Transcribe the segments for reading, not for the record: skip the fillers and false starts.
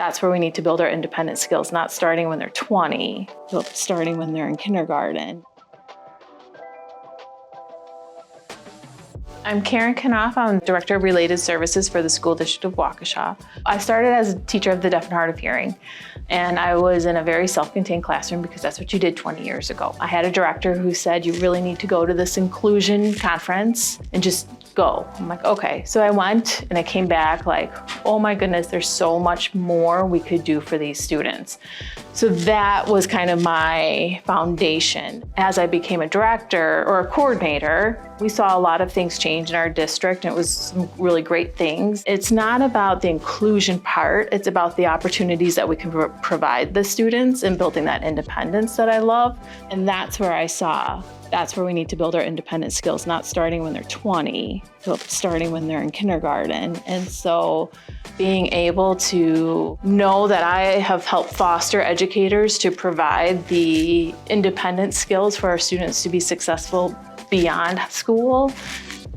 That's where we need to build our independent skills, not starting when they're 20, but starting when they're in kindergarten. I'm Karen Knopf. I'm Director of Related Services for the School District of Waukesha. I started as a teacher of the deaf and hard of hearing, and I was in a very self-contained classroom because that's what you did 20 years ago. I had a director who said, you really need to go to this inclusion conference and just go. I'm like, okay. So I went and I came back like, oh my goodness, there's so much more we could do for these students. So that was kind of my foundation. As I became a director or a coordinator, we saw a lot of things change in our district, and it was some really great things. It's not about the inclusion part, it's about the opportunities that we can provide the students and building that independence that I love. And that's where I saw, that's where we need to build our independent skills, not starting when they're 20, but starting when they're in kindergarten. And so being able to know that I have helped foster educators to provide the independent skills for our students to be successful beyond school,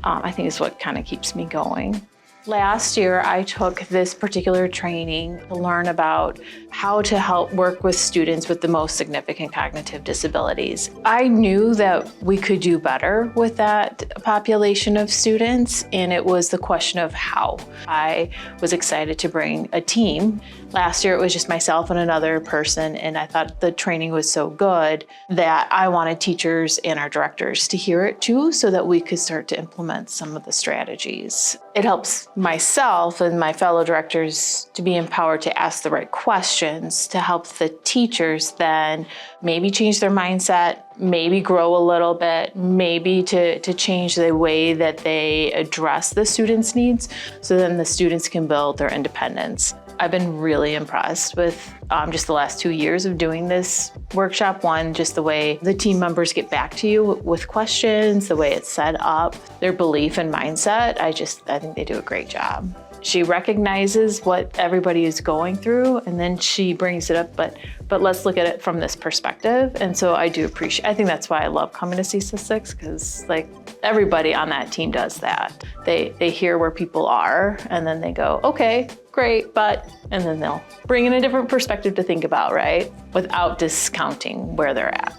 I think is what kind of keeps me going. Last year, I took this particular training to learn about how to help work with students with the most significant cognitive disabilities. I knew that we could do better with that population of students, and it was the question of how. I was excited to bring a team. Last year, it was just myself and another person, and I thought the training was so good that I wanted teachers and our directors to hear it too, so that we could start to implement some of the strategies. It helps myself and my fellow directors to be empowered to ask the right questions, to help the teachers then maybe change their mindset, maybe grow a little bit, maybe to change the way that they address the students' needs, so then the students can build their independence. I've been really impressed with just the last 2 years of doing this workshop. One, just the way the team members get back to you with questions, the way it's set up, their belief and mindset. I think they do a great job. She recognizes what everybody is going through, and then she brings it up, but let's look at it from this perspective. And so I do appreciate, I think that's why I love coming to CSIS, because like everybody on that team does that. They hear where people are, and then they go, okay, great, and then they'll bring in a different perspective to think about, right? Without discounting where they're at.